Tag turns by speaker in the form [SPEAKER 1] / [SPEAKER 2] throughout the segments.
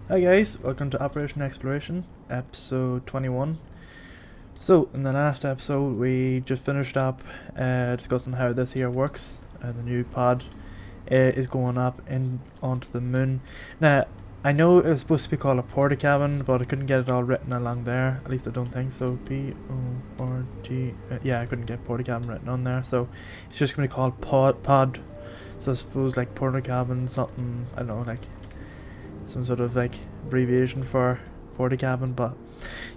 [SPEAKER 1] Hi guys, welcome to Operation Exploration, episode 21. So, in the last episode we just finished up discussing how this here works. The new pod is going up onto the moon. Now, I know it was supposed to be called a Portacabin, but I couldn't get it all written along there. At least I don't think so. P-O-R-T... yeah, I couldn't get Portacabin written on there, so it's just going to be called pod. So I suppose like Portacabin something, I don't know, like some sort of like abbreviation for Portacabin, but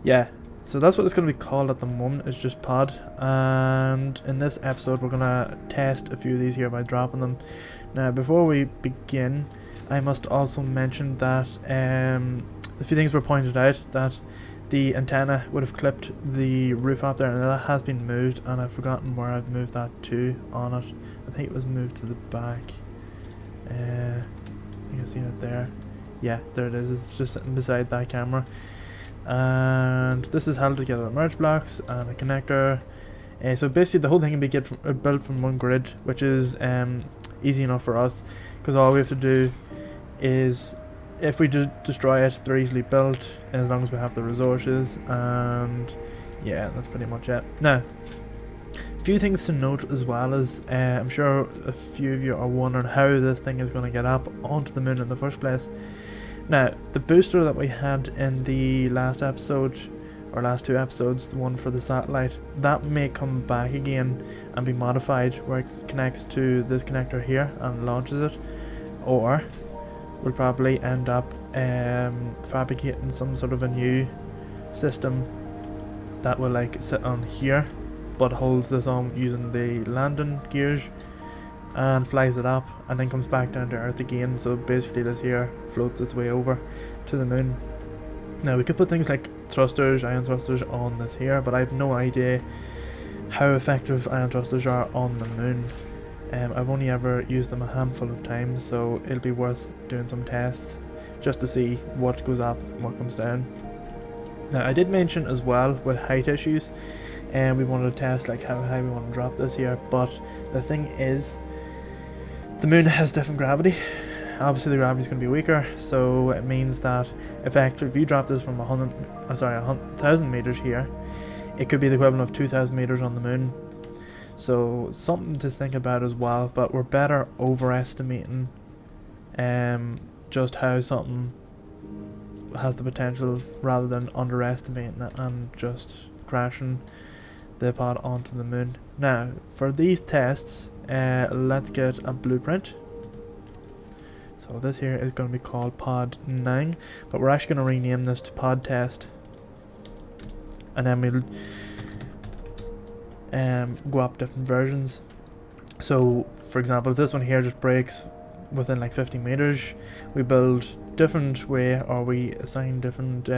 [SPEAKER 1] yeah, so that's what it's going to be called at the moment. It's just pod. And in this episode we're going to test a few of these here by dropping them. Now before we begin, I must also mention that a few things were pointed out, that the antenna would have clipped the roof up there, and that has been moved, and I've forgotten where I've moved that to on it. I think it was moved to the back. You can see it there. Yeah, there it is. It's just sitting beside that camera. And this is held together with merge blocks and a connector. So basically the whole thing can be built from one grid, which is easy enough for us, because all we have to do is, if we destroy it, they're easily built as long as we have the resources. And yeah, that's pretty much it. Now, a few things to note as well is, I'm sure a few of you are wondering how this thing is going to get up onto the moon in the first place. Now, the booster that we had in the last episode, or last two episodes, the one for the satellite, that may come back again and be modified, where it connects to this connector here and launches it, or we'll probably end up fabricating some sort of a new system that will like sit on here but holds this on using the landing gears and flies it up and then comes back down to Earth again. So basically this here floats its way over to the moon. Now we could put things like thrusters, ion thrusters on this here, but I have no idea how effective ion thrusters are on the moon. I've only ever used them a handful of times, so it'll be worth doing some tests just to see what goes up and what comes down. Now I did mention as well with height issues, and we wanted to test like how high we want to drop this here, but the thing is, the moon has different gravity. Obviously the gravity is going to be weaker, so it means that if you drop this from 1,000 meters here, it could be the equivalent of 2,000 meters on the moon. So something to think about as well, but we're better overestimating just how something has the potential rather than underestimating it and just crashing the pod onto the moon. Now for these tests, let's get a blueprint. So this here is going to be called pod 9, but we're actually going to rename this to pod test, and then we'll go up different versions. So for example, if this one here just breaks within like 50 meters, we build different way, or we assign different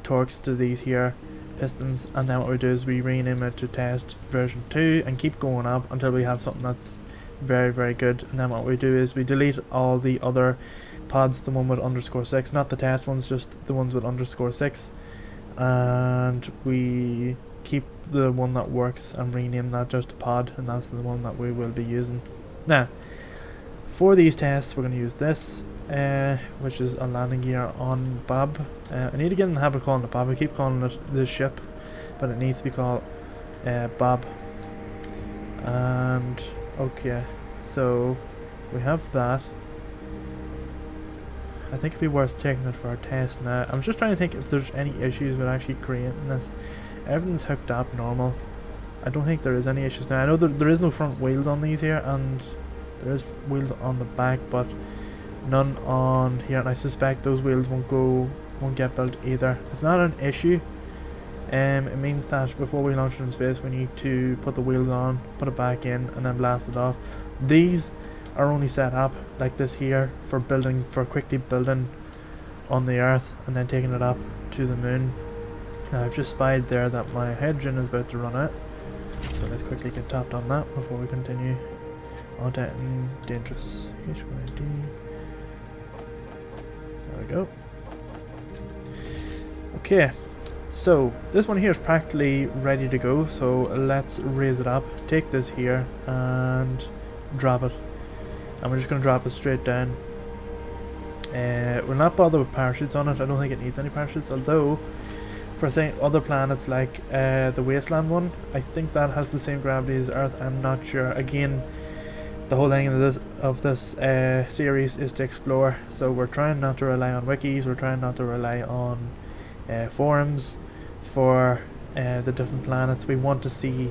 [SPEAKER 1] torques to these here pistons, and then what we do is we rename it to test version 2 and keep going up until we have something that's very, very good. And then what we do is we delete all the other pods, the one with _6, not the test ones, just the ones with _6, and we keep the one that works and rename that just to pod, and that's the one that we will be using. Now for these tests we're going to use this, which is a landing gear on Bob. I need to get in the habit of calling it Bob. I keep calling it the ship, but it needs to be called Bob. And okay, so we have that. I think it'd be worth taking it for our test now. I'm just trying to think if there's any issues with actually creating this. Everything's hooked up normal. I don't think there is any issues now. I know there is no front wheels on these here, and there is wheels on the back, but none on here, and I suspect those wheels won't get built either. It's not an issue. It means that before we launch it in space, we need to put the wheels on, put it back in, and then blast it off. These are only set up like this here for quickly building on the Earth and then taking it up to the moon. Now I've just spied there that my hydrogen is about to run out, so let's quickly get tapped on that before we continue on to dangerous HYD. There we go. Okay, so this one here is practically ready to go, so let's raise it up, take this here and drop it, and we're just going to drop it straight down We'll not bother with parachutes on it. I don't think it needs any parachutes, although for other planets like the Wasteland one, I think that has the same gravity as Earth. I'm not sure. Again, the whole thing of this series is to explore, so we're trying not to rely on wikis, we're trying not to rely on forums for the different planets. We want to see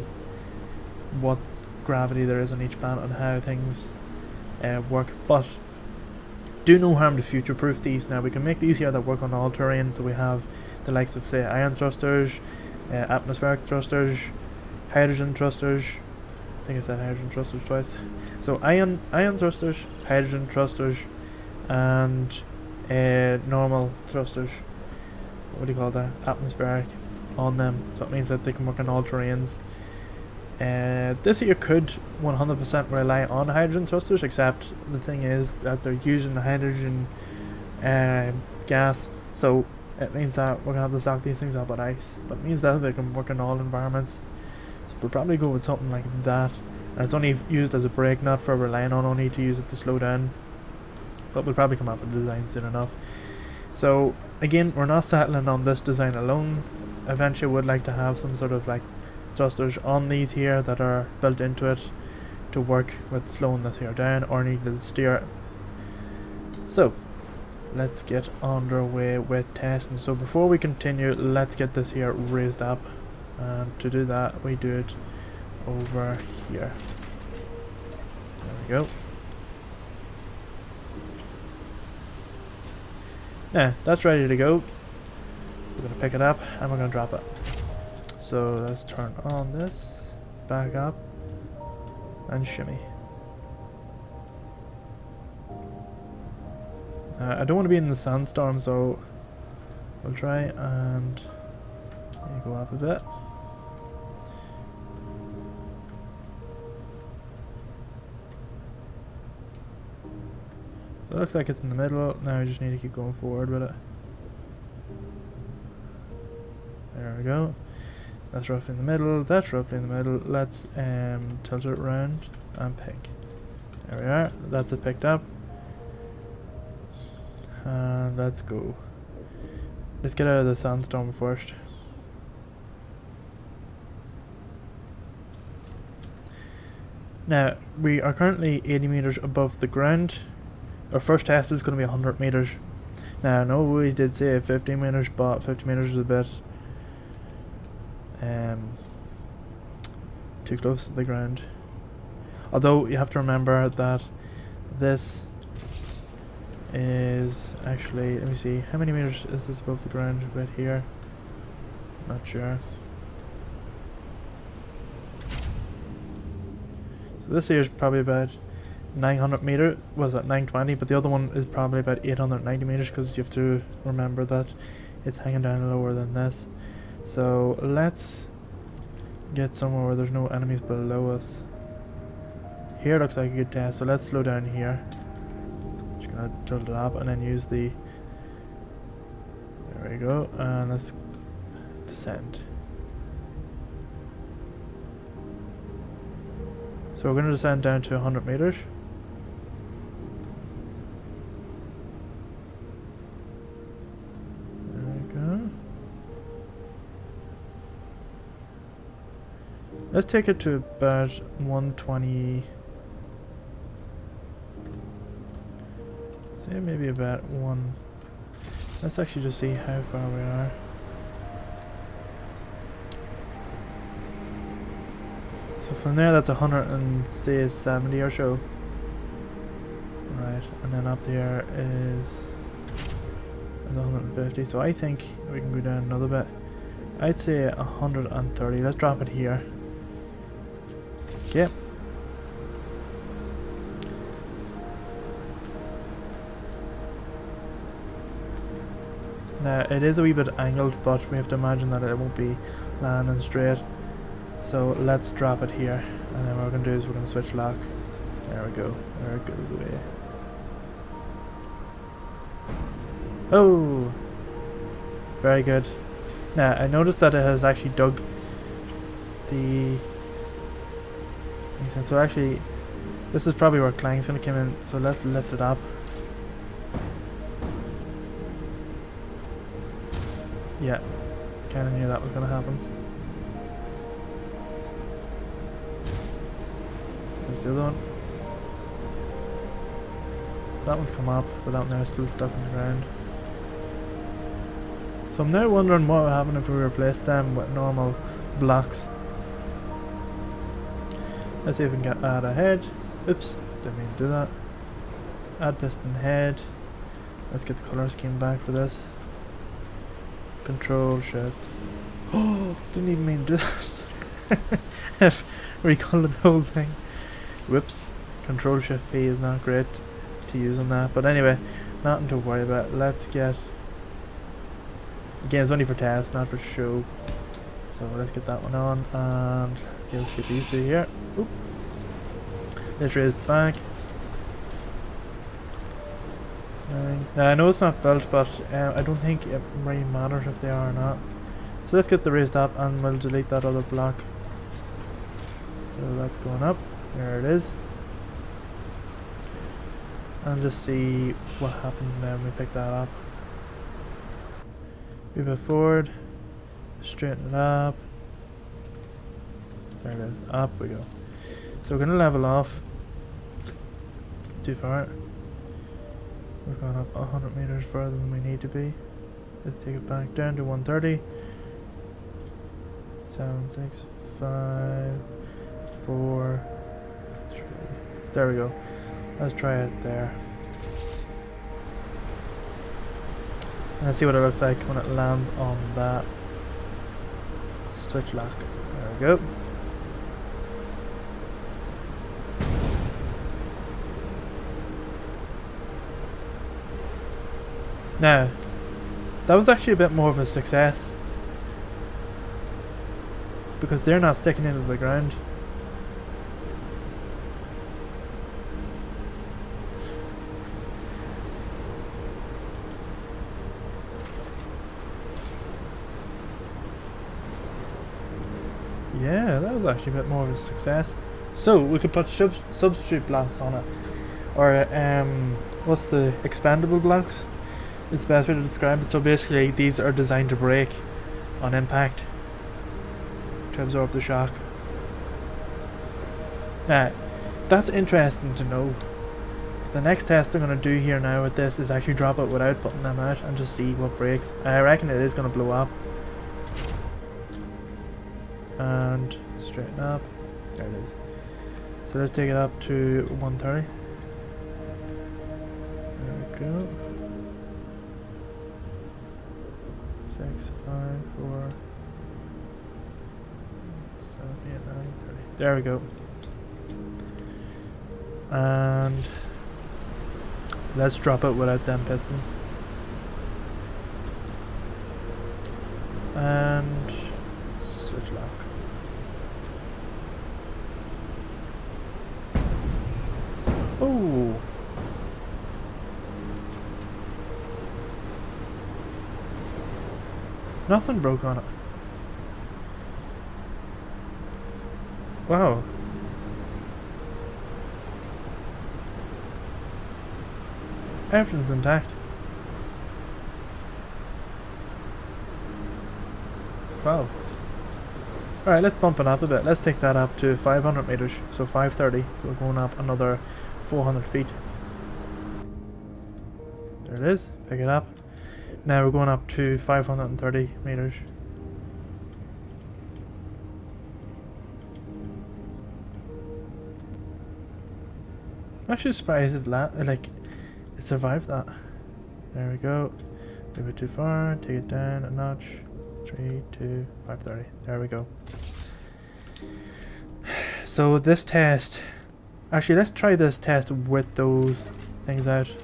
[SPEAKER 1] what gravity there is on each planet and how things work, but do no harm to future-proof these. Now we can make these here that work on all terrain, so we have the likes of, say, ion thrusters, atmospheric thrusters, hydrogen thrusters. I think I said hydrogen thrusters twice. So ion thrusters, hydrogen thrusters, and normal thrusters. What do you call that? Atmospheric on them. So it means that they can work on all terrains. This here could 100% rely on hydrogen thrusters, except the thing is that they're using the hydrogen gas, so it means that we're going to have to stock these things up on ice, but it means that they can work in all environments. So we'll probably go with something like that, and it's only used as a brake, not for relying on only to use it to slow down, but we'll probably come up with a design soon enough. So again, we're not settling on this design alone. Eventually would like to have some sort of like thrusters on these here that are built into it to work with slowing this here down or need to steer it. So let's get underway with testing. So before we continue, let's get this here raised up, and to do that we do it over here. There we go. Now that's ready to go. We're going to pick it up and we're going to drop it. So let's turn on this, back up, and shimmy. I don't want to be in the sandstorm, so we'll try and go up a bit. So it looks like it's in the middle. Now we just need to keep going forward with it. There we go. That's roughly in the middle, that's roughly in the middle. Let's tilt it around and pick. There we are, that's it picked up. And let's go. Let's get out of the sandstorm first. Now, we are currently 80 meters above the ground. Our first test is going to be 100 meters. Now, I know we did say 50 meters, but 50 meters is a bit too close to the ground. Although you have to remember that this is actually, let me see, how many meters is this above the ground right here? Not sure. So this here is probably about 900 meter, was that 920, but the other one is probably about 890 meters, because you have to remember that it's hanging down lower than this. So let's get somewhere where there's no enemies below us. Here looks like a good test, so let's slow down here. Just gonna tilt it up and then use the, there we go, and let's descend. So we're gonna descend down to 100 meters. Let's take it to about 120. Say maybe about 1. Let's actually just see how far we are. So from there, that's 170 or so. Right, and then up there is 150. So I think we can go down another bit. I'd say 130. Let's drop it here. Okay. Now it is a wee bit angled, but we have to imagine that it won't be landing straight. So let's drop it here, and then what we're going to do is we're going to switch lock. There we go. There it goes away. Oh! Very good. Now I noticed that it has actually dug the... So actually, this is probably where clang's going to come in, so let's lift it up. Yeah, kinda knew that was gonna happen. There's the other one. That one's come up, but that one there is still stuck in the ground. So I'm now wondering what would happen if we replaced them with normal blocks. Let's see if we can get add a head. Oops, didn't mean to do that. Add piston head. Let's get the colour scheme back for this. Control shift. Oh, didn't even mean to do that. I've recolored the whole thing. Whoops. Control shift P is not great to use on that. But anyway, nothing to worry about. Let's get... Again, it's only for test, not for show. So let's get that one on, and let's get these two here. Oop. Let's raise the back. Now I know it's not built, but I don't think it really matters if they are or not. So let's get the raised up, and we'll delete that other block. So that's going up. There it is. And just see what happens now when we pick that up. Move it forward. Straighten it up. There it is. Up we go. So we're going to level off. Too far. We're going up 100 meters further than we need to be. Let's take it back down to 130. 7, 6, 5, 4, 3. There we go. Let's try it there. And let's see what it looks like when it lands on that switch lock. There we go. Now, that was actually a bit more of a success because they're not sticking into the ground. Yeah, that was actually a bit more of a success. So we could put substitute blocks on it, or what's the expandable blocks? Is the best way to describe it. So basically, these are designed to break on impact to absorb the shock. Now, that's interesting to know. The next test I'm going to do here now with this is actually drop it without putting them out and just see what breaks. I reckon it is going to blow up. And straighten up. There it is. So let's take it up to 130. There we go. 6, 5, 4, 7, 8, 9, 30. There we go. And let's drop it without them pistons. And switch lock. Oh! Nothing broke on it. Wow. Everything's intact. Wow. Alright, let's bump it up a bit. Let's take that up to 500 meters. So 530. We're going up another 400 feet. There it is. Pick it up. Now we're going up to 530 meters. I'm actually surprised it survived that. There we go. Move it too far. Take it down a notch. 3, 2, 530. There we go. So this test. Actually, let's try this test with those things out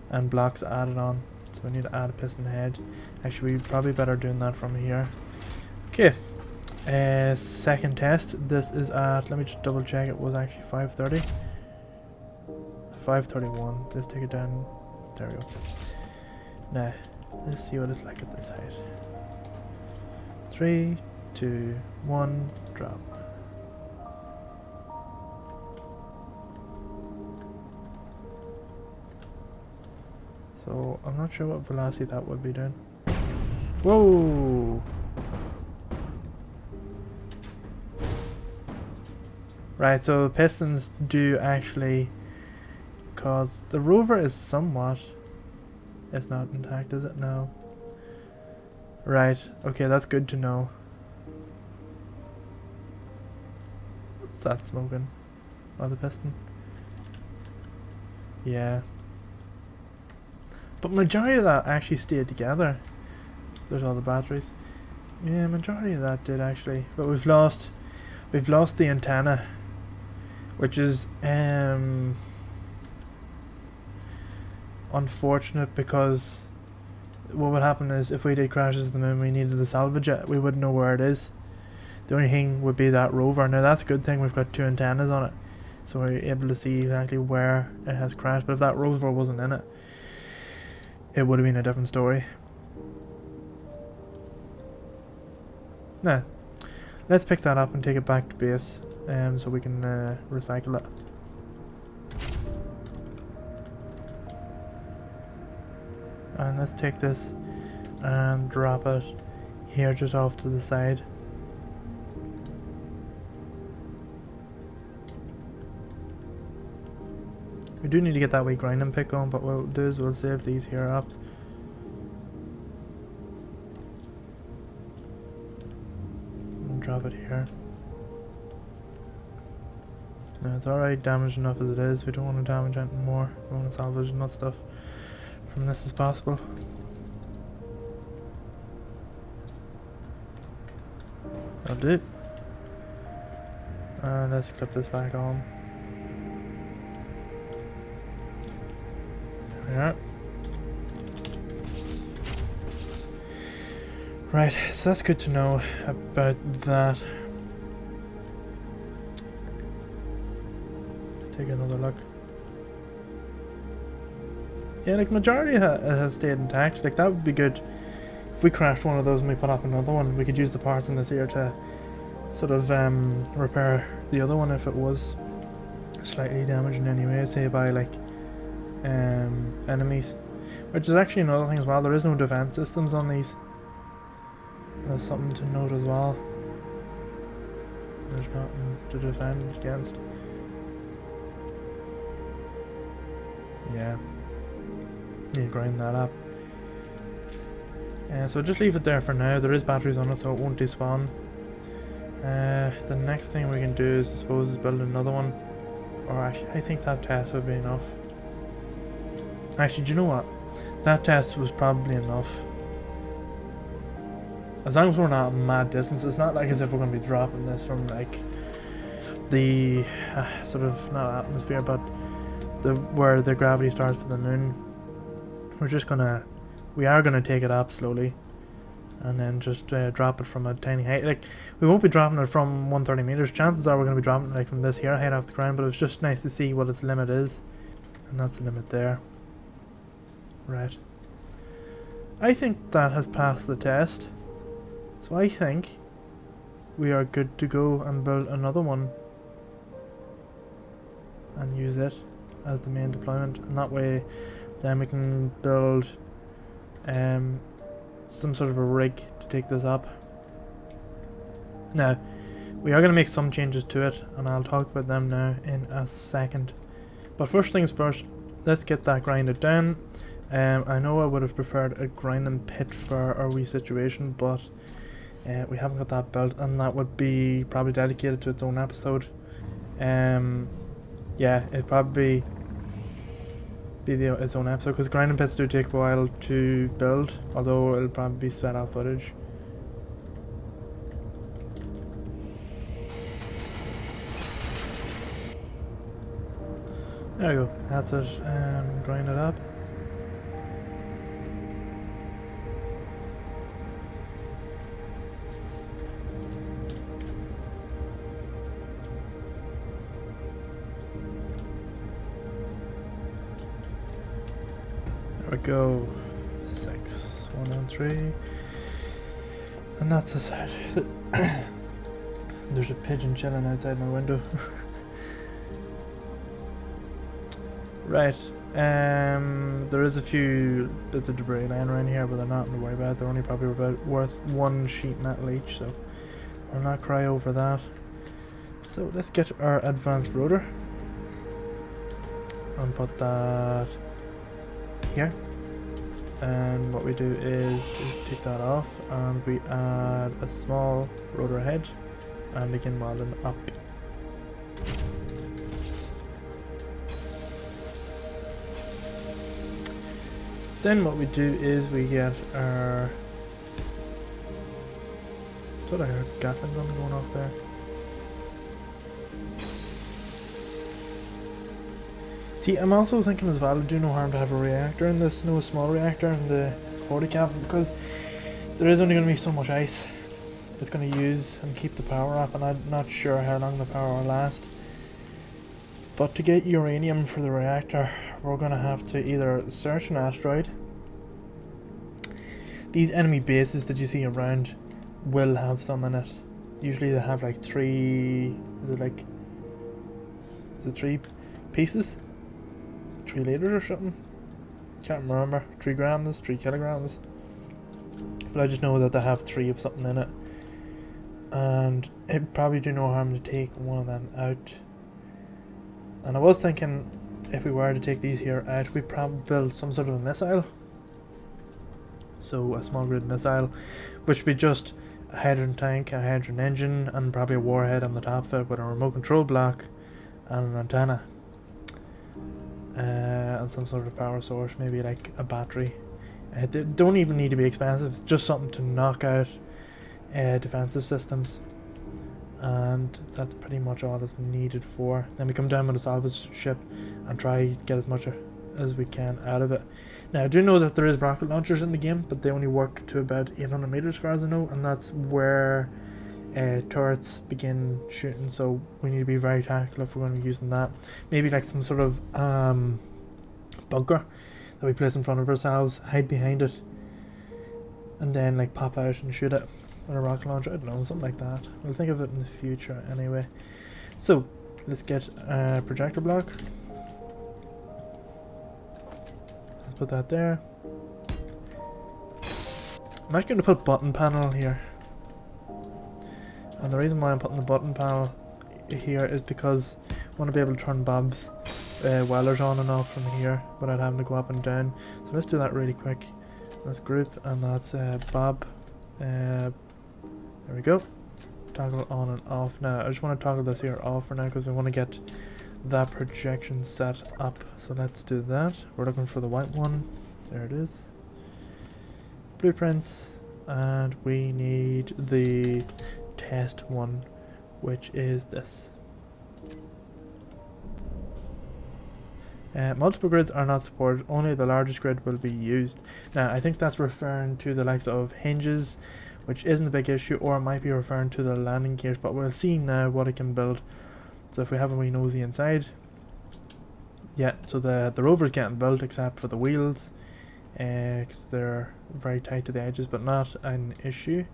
[SPEAKER 1] and blocks added on. So we need to add a piston head. Actually, we probably better doing that from here. Okay. Second test. This is at, let me just double check, it was actually 530. 531. Let's take it down. There we go. Now, let's see what it's like at this height. 3, 2, 1, drop. So I'm not sure what velocity that would be doing. Whoa! Right, so the pistons do actually cause... The rover is somewhat... It's not intact, is it? No. Right, okay, that's good to know. What's that smoking? Oh, the piston? Yeah. But majority of that actually stayed together. There's all the batteries. Yeah, majority of that did actually. But we've lost the antenna, which is unfortunate, because what would happen is if we did crashes to the moon, we needed to salvage it, we wouldn't know where it is. The only thing would be that rover. Now that's a good thing, we've got 2 antennas on it, so we're able to see exactly where it has crashed. But if that rover wasn't in it, it would have been a different story. Now, let's pick that up and take it back to base, so we can recycle it. And let's take this and drop it here just off to the side. We do need to get that wee grinding pick on, but what we'll do is we'll save these here up. And drop it here. Now it's alright damaged enough as it is, we don't want to damage anything more. We want to salvage as much stuff from this as possible. That'll do. And let's clip this back on. There we are. Right, so that's good to know about that. Let's take another look. Yeah, like majority has stayed intact. Like that would be good. If we crashed one of those and we put up another one, we could use the parts in this here to sort of repair the other one if it was slightly damaged in any way, say by like enemies. Which is actually another thing as well, there is no defense systems on these. That's something to note as well. There's nothing to defend against. Yeah. Need to grind that up. So just leave it there for now. There is batteries on it, so it won't despawn. The next thing we can do is, I suppose, is build another one. Or actually, I think that test would be enough. Actually, do you know what? That test was probably enough. As long as we're not mad distance, it's not like as if we're going to be dropping this from like the sort of, not atmosphere, but the where the gravity starts for the moon. We're just gonna, we are gonna take it up slowly, and then just drop it from a tiny height. Like we won't be dropping it from 130 meters. Chances are we're gonna be dropping it like from this here height off the ground. But it's just nice to see what its limit is, and that's the limit there. Right. I think that has passed the test. So I think we are good to go and build another one and use it as the main deployment, and that way then we can build some sort of a rig to take this up. Now we are going to make some changes to it, and I'll talk about them now in a second. But first things first, let's get that grinded down. I know I would have preferred a grinding pit for our wee situation, but we haven't got that built, and that would be probably dedicated to its own episode. Yeah, it'd probably be its own episode, because grinding pits do take a while to build, although it'll probably be sped out footage. There we go, that's it. Grind it up. There we go. 6, 1 and 3, and that's the side. There's a pigeon chilling outside my window. Right, There is a few bits of debris lying around here, but they're not to worry about. They're only probably about worth 1 sheet metal each, so I'll not cry over that. So let's get our advanced rotor and put that here. And what we do is we take that off and we add a small rotor head and begin welding up. Then what we do is we get our... I thought I heard Gatling gun going off there. See, I'm also thinking as well, it'd do no harm to have a reactor in this, no, a small reactor in the Portacabin, because there is only going to be so much ice it's going to use and keep the power up, and I'm not sure how long the power will last. But to get uranium for the reactor, we're going to have to either search an asteroid. These enemy bases that you see around will have some in it. Usually they have like 3... Is it 3 pieces? 3 liters or something? Can't remember. 3 grams, 3 kilograms. But I just know that they have 3 of something in it. And it'd probably do no harm to take one of them out. And I was thinking, if we were to take these here out, we'd probably build some sort of a missile. So a small grid missile, which would be just a hydrogen tank, a hydrogen engine, and probably a warhead on the top of it with a remote control block and an antenna. And some sort of power source, maybe like a battery. They don't even need to be expensive, it's just something to knock out defensive systems. And that's pretty much all it's needed for. Then we come down with a salvage ship and try to get as much as we can out of it. Now I do know that there is rocket launchers in the game, but they only work to about 800 meters as far as I know, and that's where turrets begin shooting, so we need to be very tactical if we're going to be using that. Maybe like some sort of bunker that we place in front of ourselves, hide behind it, and then like pop out and shoot it with a rocket launcher. I don't know, something like that. We'll think of it in the future anyway. So let's get a projector block. Let's put that there. I'm actually going to put button panel here. And the reason why I'm putting the button panel here is because I want to be able to turn Bob's welders on and off from here without having to go up and down. So let's do that really quick. Let's group, and that's Bob. There we go. Toggle on and off. Now I just want to toggle this here off for now because we want to get that projection set up. So let's do that. We're looking for the white one. There it is. Blueprints, and we need the test one, which is this. Multiple grids are not supported, only the largest grid will be used. Now I think that's referring to the likes of hinges, which isn't a big issue, or it might be referring to the landing gears, but we'll see now what it can build. So if we have a wee nosy inside, yeah, so the rover's getting built except for the wheels, because they're very tight to the edges, but not an issue.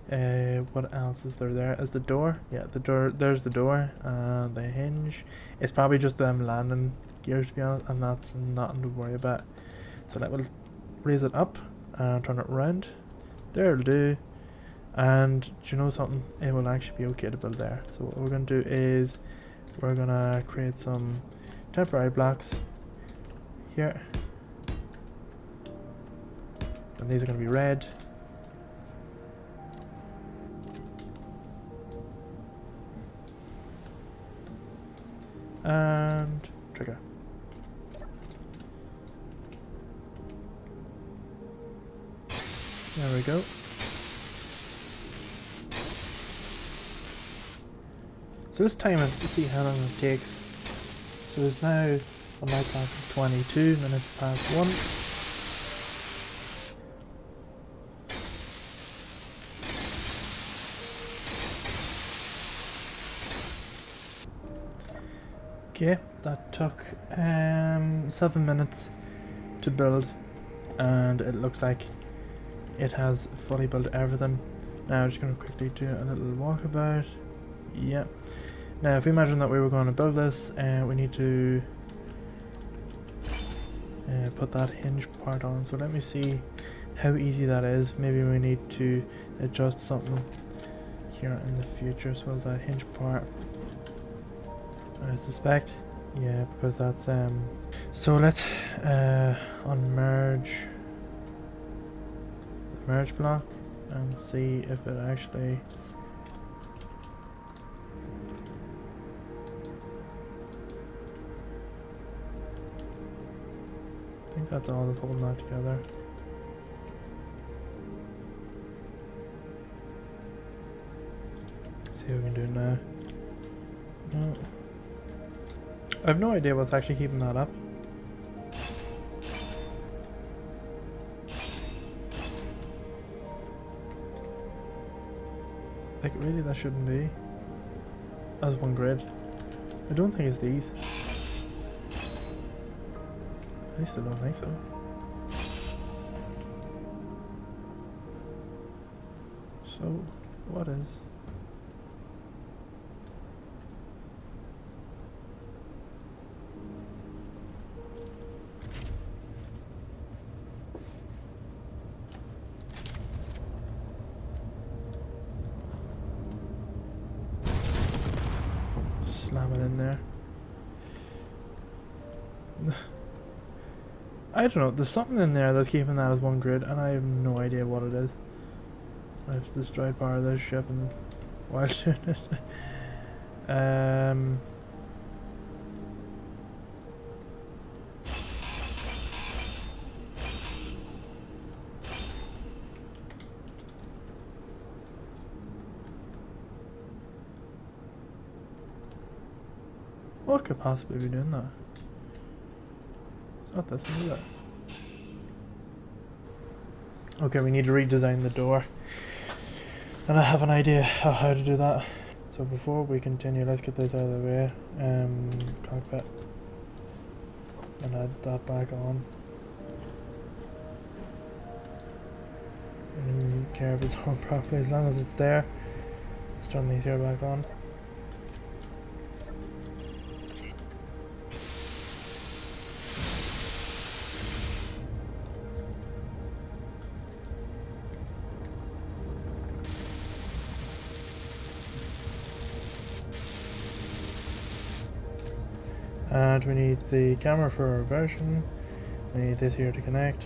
[SPEAKER 1] What else is there? Is the door? Yeah, the door. There's the door and the hinge. It's probably just them landing gears, to be honest, and that's nothing to worry about. So that will raise it up and turn it around. There it'll do. And do you know something? It will actually be okay to build there. So what we're going to do is we're going to create some temporary blocks here, and these are going to be red. And trigger. There we go. So let's time it to see how long it takes. So it's now, on my clock, 22 minutes past 1. Okay, that took 7 minutes to build, and it looks like it has fully built everything. Now I'm just going to quickly do a little walkabout. Yeah. Now if we imagine that we were going to build this, we need to put that hinge part on. So let me see how easy that is. Maybe we need to adjust something here in the future. So is that hinge part? I suspect, yeah, because that's so let's unmerge the merge block and see if it actually I think that's all that's holding that together. See what we can do now. No. I have no idea what's actually keeping that up. Like, really, that shouldn't be as one grid. I don't think it's these. At least I don't think so. So, what is? Slam it in there. I don't know, there's something in there that's keeping that as one grid and I have no idea what it is. I've destroyed part of this ship and while doing it. What could possibly be doing that? It's not this one, is it? Okay, we need to redesign the door. And I have an idea of how to do that. So before we continue, let's get this out of the way. Cockpit. And add that back on. I don't even care if it's on properly, as long as it's there. Let's turn these here back on. And we need the camera for reversion. We need this here to connect.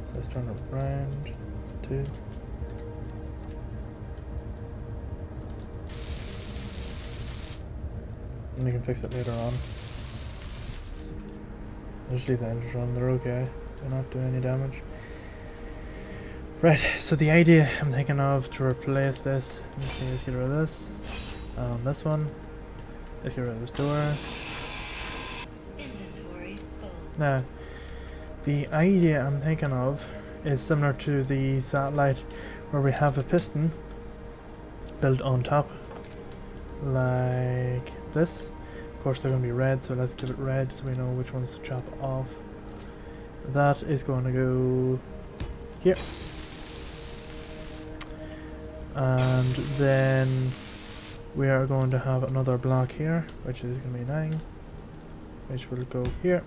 [SPEAKER 1] So let's turn it around. 2. And we can fix it later on. I'll just leave the engines on, they're okay. They're not doing any damage. Right, so the idea I'm thinking of to replace this, let's see, let's get rid of this. This one. Let's get rid of this door.
[SPEAKER 2] Inventory full.
[SPEAKER 1] Now, the idea I'm thinking of is similar to the satellite where we have a piston built on top like this. Of course they're going to be red, so let's give it red so we know which ones to chop off. That is going to go here. And then we are going to have another block here, which is going to be 9, which will go here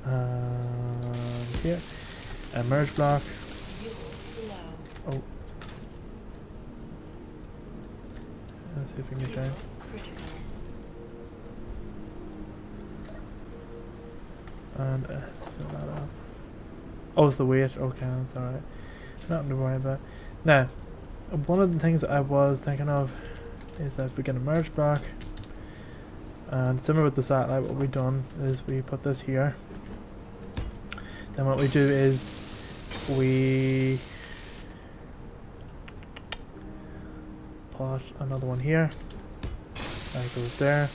[SPEAKER 1] and here. A merge block. Oh. Let's see if we can get down. And let's fill that up. Oh, it's the weight. Okay, that's alright. Nothing to worry about. Now, one of the things I was thinking of is that if we get a merge block, and similar with the satellite, what we've done is we put this here. Then what we do is we put another one here. That goes there.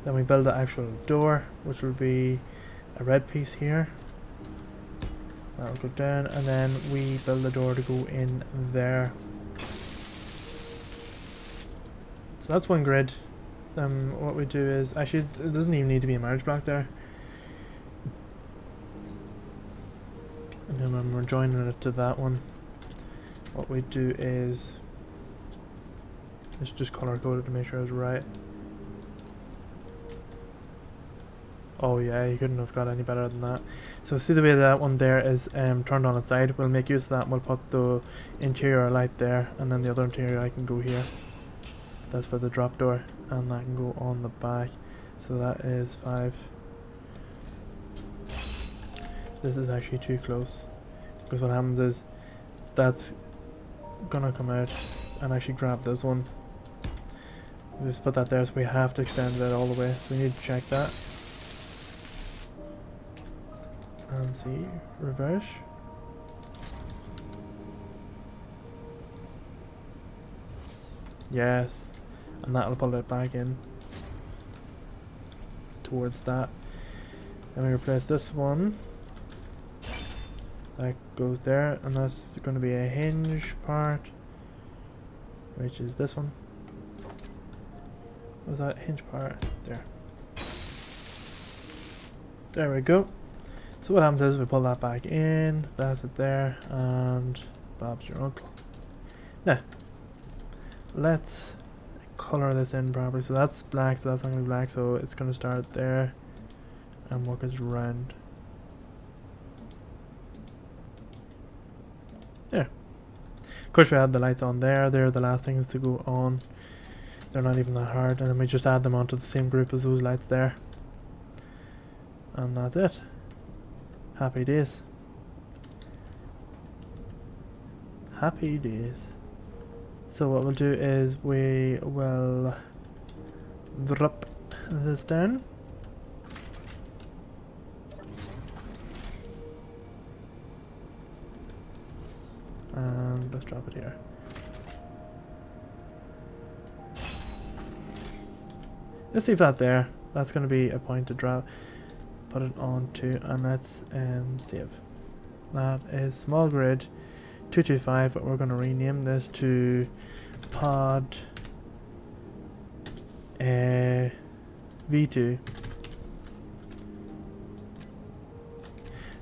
[SPEAKER 1] Then we build the actual door, which will be a red piece here. That'll go down, and then we build the door to go in there. So that's one grid. What we do is, actually it doesn't even need to be a merge block there. And then when we're joining it to that one, what we do is, let's just color code it to make sure it's right. Oh yeah, you couldn't have got any better than that. So see the way that one there is turned on its side, we'll make use of that and we'll put the interior light there, and then the other interior light can go here. That's for the drop door, and that can go on the back. So that is 5. This is actually too close, because what happens is that's gonna come out and actually grab this one. We just put that there, so we have to extend it all the way, so we need to check that. And see, reverse. Yes, and that'll pull it back in towards that. Then we replace this one. That goes there, and that's going to be a hinge part, which is this one. What was that hinge part? There. There we go. So what happens is we pull that back in, that's it there, and Bob's your uncle. Now, let's colour this in properly. So that's black, so that's not going to be black, so it's going to start there and work us round. There. Of course we had the lights on there, they're the last things to go on. They're not even that hard, and then we just add them onto the same group as those lights there. And that's it. Happy days. Happy days. So what we'll do is we will drop this down. And let's drop it here. Let's leave that there. That's going to be a point to drop. Put it on to, and let's save. That is small grid 225, but we're going to rename this to pod V2.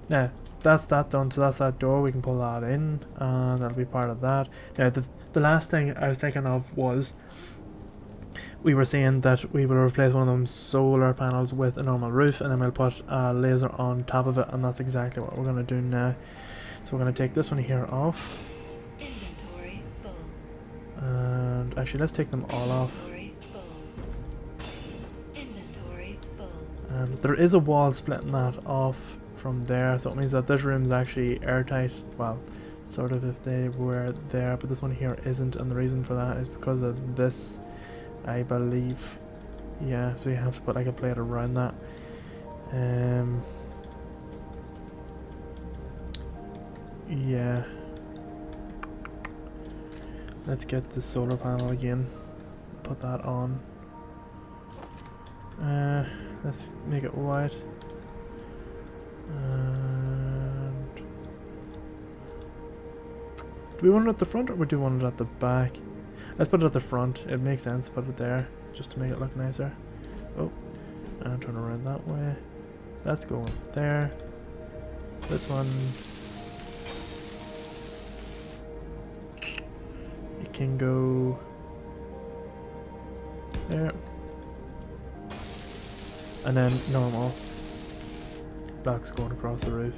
[SPEAKER 1] Now that's that done, so that's that door. We can pull that in, and that'll be part of that. Now the last thing I was thinking of was, we were saying that we will replace one of them solar panels with a normal roof, and then we'll put a laser on top of it, and that's exactly what we're going to do now. So we're going to take this one here off.
[SPEAKER 2] Inventory full.
[SPEAKER 1] And actually let's take them all off.
[SPEAKER 2] Inventory full.
[SPEAKER 1] And there is a wall splitting that off from there, so it means that this room's actually airtight. Well, sort of, if they were there, but this one here isn't, and the reason for that is because of this, I believe. Yeah, so you have to put like a plate around that. Yeah. Let's get the solar panel again. Put that on. Let's make it white. And do we want it at the front, or do we want it at the back? Let's put it at the front. It makes sense to put it there, just to make it look nicer. Oh, and turn around that way. That's going there. This one, it can go there. And then normal. Black's going across the roof.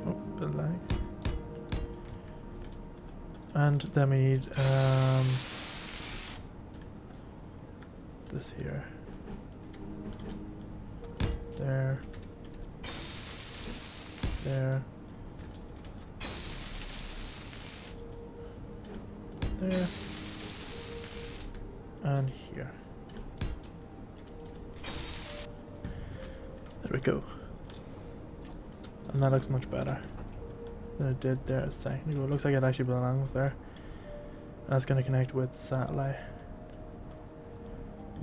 [SPEAKER 1] Oh, bit of lag. And then we need this here. There. There. There. And here. There we go. And that looks much better than it did there a second ago. It looks like it actually belongs there. That's going to connect with satellite.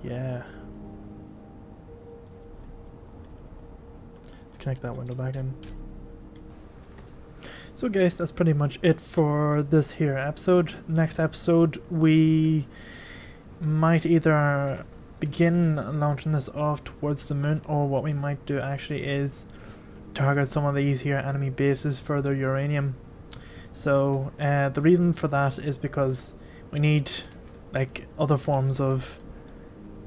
[SPEAKER 1] Yeah. Let's connect that window back in. So guys, that's pretty much it for this here episode. Next episode we might either begin launching this off towards the moon, or what we might do actually is target some of these here enemy bases for their uranium. So the reason for that is because we need like other forms of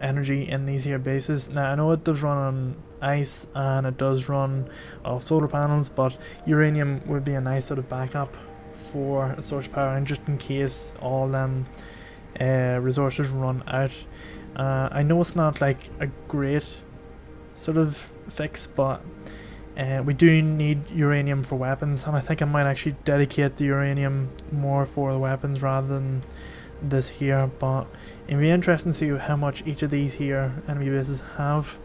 [SPEAKER 1] energy in these here bases. Now I know it does run on ice and it does run off solar panels, but uranium would be a nice sort of backup for a source of power, and just in case all them resources run out. I know it's not like a great sort of fix, but we do need uranium for weapons, and I think I might actually dedicate the uranium more for the weapons rather than this here. But it'd be interesting to see how much each of these here enemy bases have,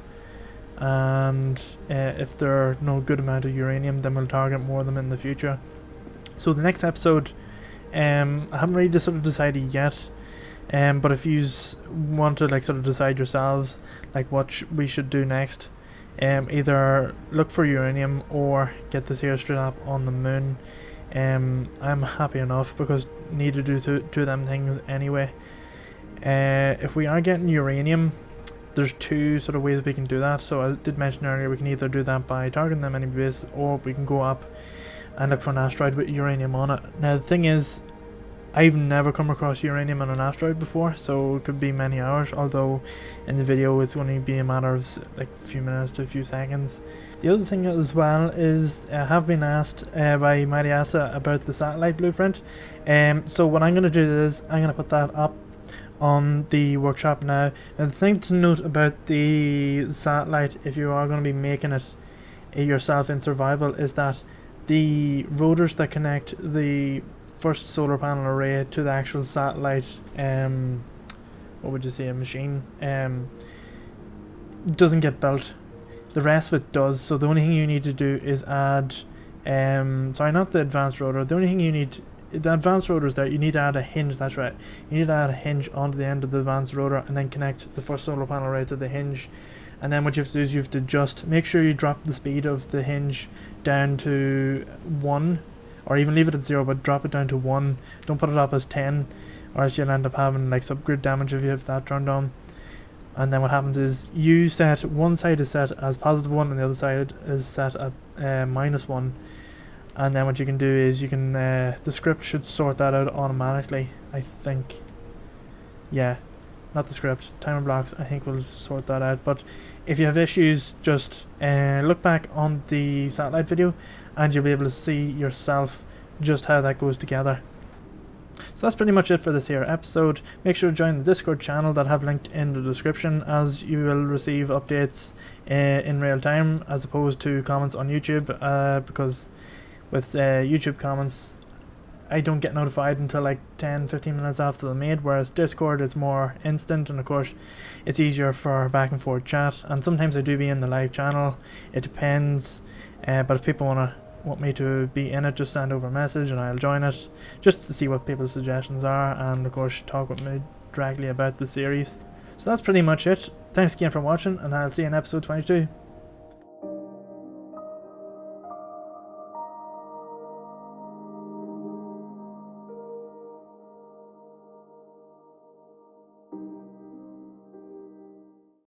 [SPEAKER 1] and if they're no good amount of uranium, then we'll target more of them in the future. So the next episode, I haven't really sort of decided yet, but if you want to like sort of decide yourselves like what we should do next, either look for uranium or get this here straight up on the moon. I'm happy enough because need to do two of them things anyway. If we are getting uranium, there's two sort of ways we can do that. So I did mention earlier, we can either do that by targeting them enemy base, or we can go up and look for an asteroid with uranium on it. Now the thing is, I've never come across uranium on an asteroid before, so it could be many hours, although in the video it's going to be a matter of like a few minutes to a few seconds. The other thing as well is I have been asked by Mariasa about the satellite blueprint. So what I'm going to do is I'm going to put that up on the workshop now. Now the thing to note about the satellite, if you are going to be making it yourself in survival, is that the rotors that connect the first solar panel array to the actual satellite, what would you say, a machine, doesn't get built. The rest of it does. So the only thing you need to do is add, sorry, not the advanced rotor. The only thing you need, the advanced rotor is there. You need to add a hinge. That's right. You need to add a hinge onto the end of the advanced rotor and then connect the first solar panel array to the hinge. And then what you have to do is you have to just make sure you drop the speed of the hinge down to 1, or even leave it at 0, but drop it down to 1. Don't put it up as 10, or else you'll end up having like subgrid damage if you have that turned on. And then what happens is you set one side is set as +1 and the other side is set at -1. And then what you can do is you can the script should sort that out automatically, I think. Yeah, not the script, timer blocks I think will sort that out. But if you have issues, just look back on the satellite video and you'll be able to see yourself just how that goes together. So that's pretty much it for this here episode. Make sure to join the Discord channel that I have linked in the description, as you will receive updates in real time as opposed to comments on YouTube, because with YouTube comments I don't get notified until like 10-15 minutes after they're made, whereas Discord is more instant, and of course it's easier for back and forth chat, and sometimes I do be in the live channel, it depends, but if people want me to be in it, just send over a message and I'll join it just to see what people's suggestions are, and of course talk with me directly about the series. So that's pretty much it. Thanks again for watching, and I'll see you in episode 22.